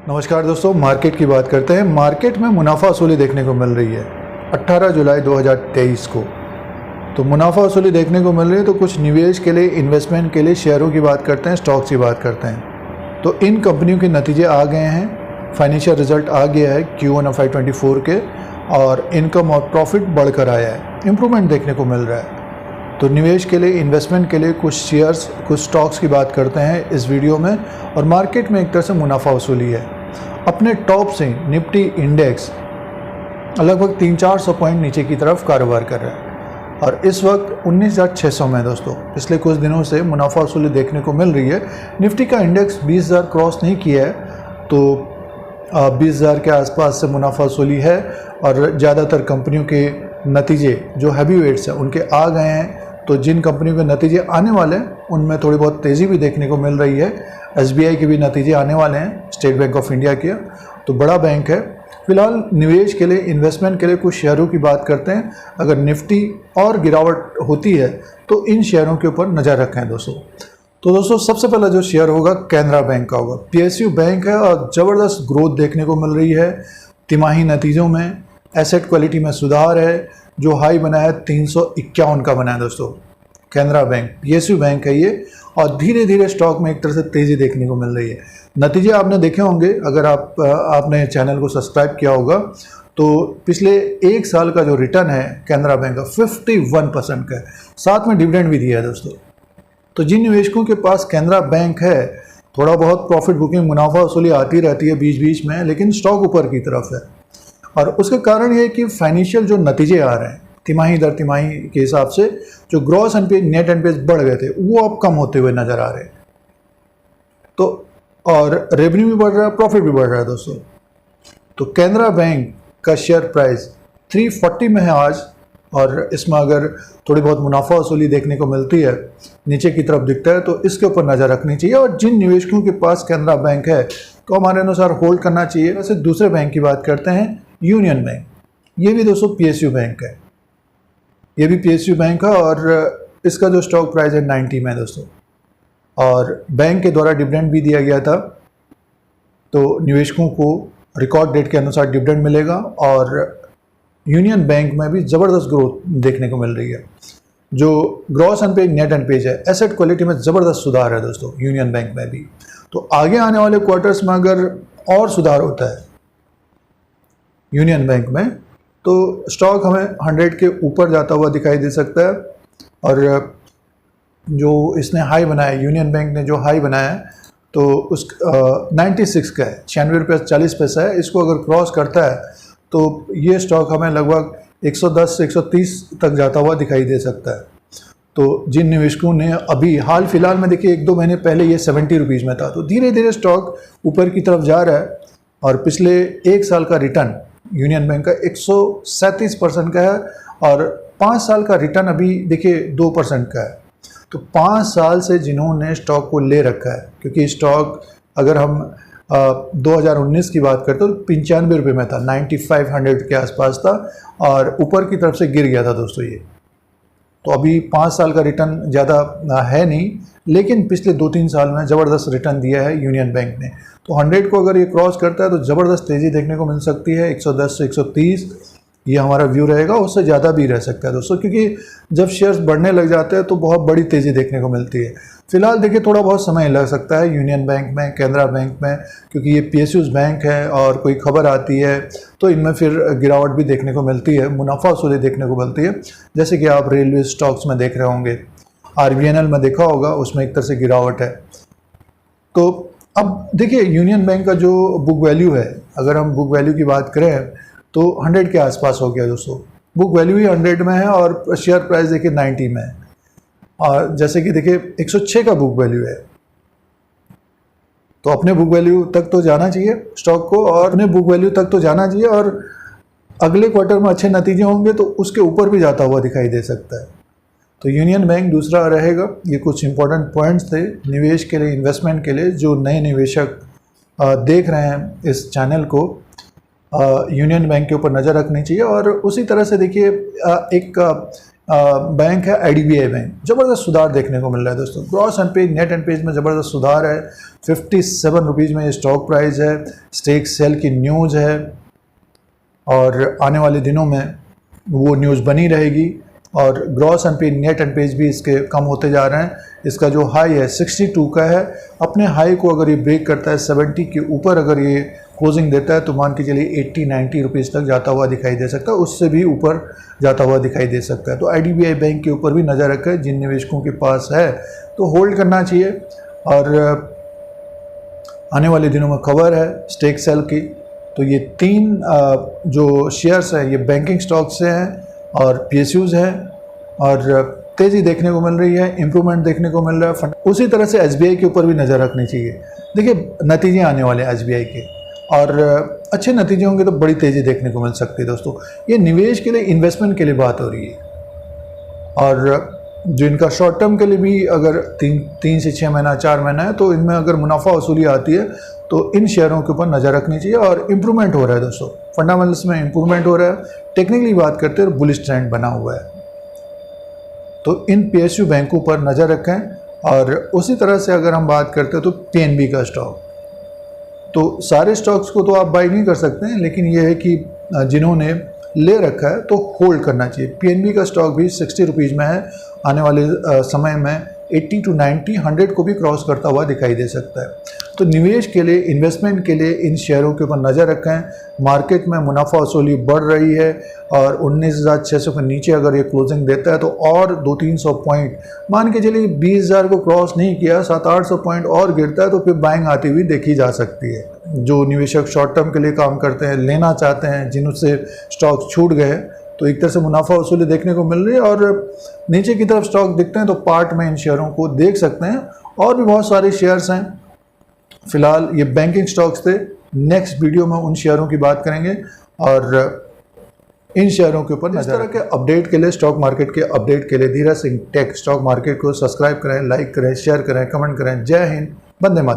नमस्कार दोस्तों, मार्केट की बात करते हैं। मार्केट में मुनाफा वसूली देखने को मिल रही है 18 जुलाई 2023 को। तो मुनाफा वसूली देखने को मिल रही है। तो कुछ निवेश के लिए, इन्वेस्टमेंट के लिए शेयरों की बात करते हैं, स्टॉक्स की बात करते हैं। तो इन कंपनियों के नतीजे आ गए हैं, फाइनेंशियल रिजल्ट आ गया है Q1 FY24 के, और इनकम और प्रॉफिट बढ़कर आया है, इम्प्रूवमेंट देखने को मिल रहा है। तो निवेश के लिए, इन्वेस्टमेंट के लिए कुछ शेयर्स, कुछ स्टॉक्स की बात करते हैं इस वीडियो में। और मार्केट में एक तरह से मुनाफा वसूली है। अपने टॉप से निफ्टी इंडेक्स लगभग 300-400 पॉइंट नीचे की तरफ कारोबार कर रहा है और इस वक्त 19,600 में दोस्तों। पिछले कुछ दिनों से मुनाफा वसूली देखने को मिल रही है। निफ्टी का इंडेक्स 20,000 क्रॉस नहीं किया है, तो 20,000 के आसपास से मुनाफा वसूली है। और ज़्यादातर कंपनियों के नतीजे जो हैवी वेट्स हैं उनके आ गए हैं। तो जिन कंपनियों के नतीजे आने वाले हैं उनमें थोड़ी बहुत तेज़ी भी देखने को मिल रही है। SBI के भी नतीजे आने वाले हैं, स्टेट बैंक ऑफ इंडिया के, तो बड़ा बैंक है। फिलहाल निवेश के लिए, इन्वेस्टमेंट के लिए कुछ शेयरों की बात करते हैं। अगर निफ्टी और गिरावट होती है तो इन शेयरों के ऊपर नज़र रखें दोस्तों। तो दोस्तों, सबसे पहला जो शेयर होगा कैनरा बैंक का होगा। PSU बैंक है और ज़बरदस्त ग्रोथ देखने को मिल रही है। तिमाही नतीजों में एसेट क्वालिटी में सुधार है। जो हाई बना है 351 का बना है दोस्तों। कैनरा बैंक PSU बैंक है ये, और धीरे धीरे स्टॉक में एक तरह से तेज़ी देखने को मिल रही है। नतीजे आपने देखे होंगे, अगर आपने चैनल को सब्सक्राइब किया होगा, तो पिछले एक साल का जो रिटर्न है कैनरा बैंक का 51% का है। साथ में डिविडेंड भी दिया है दोस्तों। तो जिन निवेशकों के पास कैनरा बैंक है, थोड़ा बहुत प्रॉफिट बुकिंग, मुनाफा वसूली आती रहती है बीच बीच में, लेकिन स्टॉक ऊपर की तरफ है। और उसके कारण ये कि फाइनेंशियल जो नतीजे आ रहे हैं तिमाही दर तिमाही के हिसाब से, जो ग्रॉस एनपीए, नेट एनपीए बढ़ गए थे, वो अब कम होते हुए नजर आ रहे हैं। तो और रेवेन्यू भी बढ़ रहा है, प्रॉफिट भी बढ़ रहा है दोस्तों। तो कैनरा बैंक का शेयर प्राइस 340 में है आज, और इसमें अगर थोड़ी बहुत मुनाफा वसूली देखने को मिलती है, नीचे की तरफ दिखता है, तो इसके ऊपर नज़र रखनी चाहिए। और जिन निवेशकों के पास कैनरा बैंक है तो हमारे अनुसार होल्ड करना चाहिए। वैसे दूसरे बैंक की बात करते हैं, यूनियन बैंक। ये भी दोस्तों PSU बैंक है, ये भी PSU बैंक है, और इसका जो स्टॉक प्राइस है 90 में दोस्तों। और बैंक के द्वारा डिविडेंड भी दिया गया था, तो निवेशकों को रिकॉर्ड डेट के अनुसार डिविडेंड मिलेगा। और यूनियन बैंक में भी ज़बरदस्त ग्रोथ देखने को मिल रही है। जो ग्रॉस एनपीए, नेट एनपीए है, एसेट क्वालिटी में ज़बरदस्त सुधार है दोस्तों यूनियन बैंक में भी। तो आगे आने वाले क्वार्टर्स में अगर और सुधार होता है यूनियन बैंक में, तो स्टॉक हमें 100 के ऊपर जाता हुआ दिखाई दे सकता है। और जो इसने हाई बनाया, यूनियन बैंक ने जो हाई बनाया है, तो उस 96 का है, 96 रुपये 40 पैसा है। इसको अगर क्रॉस करता है तो ये स्टॉक हमें लगभग 110 से 130 तक जाता हुआ दिखाई दे सकता है। तो जिन निवेशकों ने अभी हाल फिलहाल में, देखिए 1-2 महीने पहले ये 70 रुपीज़ में था, तो धीरे धीरे स्टॉक ऊपर की तरफ जा रहा है। और पिछले एक साल का रिटर्न यूनियन बैंक का 137% का है, और 5 साल का रिटर्न अभी देखिए 2% का है। तो 5 साल से जिन्होंने स्टॉक को ले रखा है, क्योंकि स्टॉक अगर हम 2019 की बात करते तो 95 रुपये में था, 9500 के आसपास था, और ऊपर की तरफ से गिर गया था दोस्तों ये। तो अभी 5 साल का रिटर्न ज़्यादा है नहीं, लेकिन पिछले 2-3 साल में ज़बरदस्त रिटर्न दिया है यूनियन बैंक ने। तो 100 को अगर ये क्रॉस करता है तो ज़बरदस्त तेज़ी देखने को मिल सकती है। 110 से 130 ये हमारा व्यू रहेगा, उससे ज़्यादा भी रह सकता है दोस्तों, क्योंकि जब शेयर्स बढ़ने लग जाते हैं तो बहुत बड़ी तेज़ी देखने को मिलती है। फिलहाल देखिए थोड़ा बहुत समय लग सकता है यूनियन बैंक में, कैनरा बैंक में, क्योंकि ये PSUs बैंक है और कोई खबर आती है तो इनमें फिर गिरावट भी देखने को मिलती है, मुनाफा वसूली देखने को मिलती है। जैसे कि आप रेलवे स्टॉक्स में देख रहे होंगे, RVNL में देखा होगा, उसमें एक तरह से गिरावट है। तो अब देखिए यूनियन बैंक का जो बुक वैल्यू है, अगर हम बुक वैल्यू की बात करें तो 100 के आसपास हो गया दोस्तों। बुक वैल्यू ही 100 में है और शेयर प्राइस देखिए 90 में है। और जैसे कि देखिए 106 का बुक वैल्यू है, तो अपने बुक वैल्यू तक तो जाना चाहिए स्टॉक को, और अपने बुक वैल्यू तक तो जाना चाहिए। और अगले क्वार्टर में अच्छे नतीजे होंगे तो उसके ऊपर भी जाता हुआ दिखाई दे सकता है। तो यूनियन बैंक दूसरा रहेगा। ये कुछ इंपॉर्टेंट पॉइंट्स थे निवेश के लिए, इन्वेस्टमेंट के लिए, जो नए निवेशक देख रहे हैं इस चैनल को, यूनियन बैंक के ऊपर नज़र रखनी चाहिए। और उसी तरह से देखिए एक बैंक है IDBI बैंक। ज़बरदस्त सुधार देखने को मिल रहा है दोस्तों। ग्रॉस एनपीए नेट एनपीए में ज़बरदस्त सुधार है। 57 रुपीज़ में ये स्टॉक प्राइस है। स्टेक सेल की न्यूज़ है और आने वाले दिनों में वो न्यूज़ बनी रहेगी। और ग्रॉस एनपीए नेट एनपीए भी इसके कम होते जा रहे हैं। इसका जो हाई है 62 का है। अपने हाई को अगर ये ब्रेक करता है 70 के ऊपर अगर ये क्लोजिंग देता है तो मान के चलिए 80-90 रुपीज़ तक जाता हुआ दिखाई दे सकता है, उससे भी ऊपर जाता हुआ दिखाई दे सकता है। तो IDBI बैंक के ऊपर भी नज़र रखें, जिन निवेशकों के पास है तो होल्ड करना चाहिए। और आने वाले दिनों में खबर है स्टेक सेल की, तो ये 3 जो शेयर्स हैं ये बैंकिंग स्टॉक से हैं और PSUs हैं और तेज़ी देखने को मिल रही है, इम्प्रूवमेंट देखने को मिल रहा है। उसी तरह से SBI के ऊपर भी नज़र रखनी चाहिए। देखिए नतीजे आने वाले हैं SBI के और अच्छे नतीजे होंगे तो बड़ी तेज़ी देखने को मिल सकती है दोस्तों। ये निवेश के लिए, इन्वेस्टमेंट के लिए बात हो रही है और जो इनका शॉर्ट टर्म के लिए भी अगर 3 से 6 महीना 4 महीना है तो इनमें अगर मुनाफा वसूली आती है तो इन शेयरों के ऊपर नज़र रखनी चाहिए। और इम्प्रूवमेंट हो रहा है दोस्तों, फंडामेंटल्स में इम्प्रूवमेंट हो रहा है। टेक्निकली बात करते हैं बुलिश ट्रेंड बना हुआ है, तो इन PSU बैंकों पर नज़र रखें। और उसी तरह से अगर हम बात करते हैं तो PNB का स्टॉक, तो सारे स्टॉक्स को तो आप बाई नहीं कर सकते हैं, लेकिन ये है कि जिन्होंने ले रखा है तो होल्ड करना चाहिए। PNB का स्टॉक भी 60 रुपीज़ में है। आने वाले समय में 80 to 90, 100 को भी क्रॉस करता हुआ दिखाई दे सकता है। तो निवेश के लिए, इन्वेस्टमेंट के लिए इन शेयरों के ऊपर नज़र रखें। मार्केट में मुनाफा वसूली बढ़ रही है और 19,600 के नीचे अगर ये क्लोजिंग देता है तो और 200-300 पॉइंट, मान के चलिए 20,000 को क्रॉस नहीं किया, 700-800 पॉइंट और गिरता है तो फिर बाइंग आती हुई देखी जा सकती है। जो निवेशक शॉर्ट टर्म के लिए काम करते हैं, लेना चाहते हैं, जिनसे स्टॉक छूट गए, तो एक तरह से मुनाफा वसूली देखने को मिल रही है। और नीचे की तरफ स्टॉक दिखते हैं तो पार्ट में इन शेयरों को देख सकते हैं। और भी बहुत सारे शेयर्स हैं। फिलहाल ये बैंकिंग स्टॉक्स थे। नेक्स्ट वीडियो में उन शेयरों की बात करेंगे और इन शेयरों के ऊपर इस तरह के अपडेट के लिए, स्टॉक मार्केट के अपडेट के लिए Dheeraj Singh take stock market को सब्सक्राइब करें, लाइक करें, शेयर करें, कमेंट करें। जय हिंद, वंदे मातरम।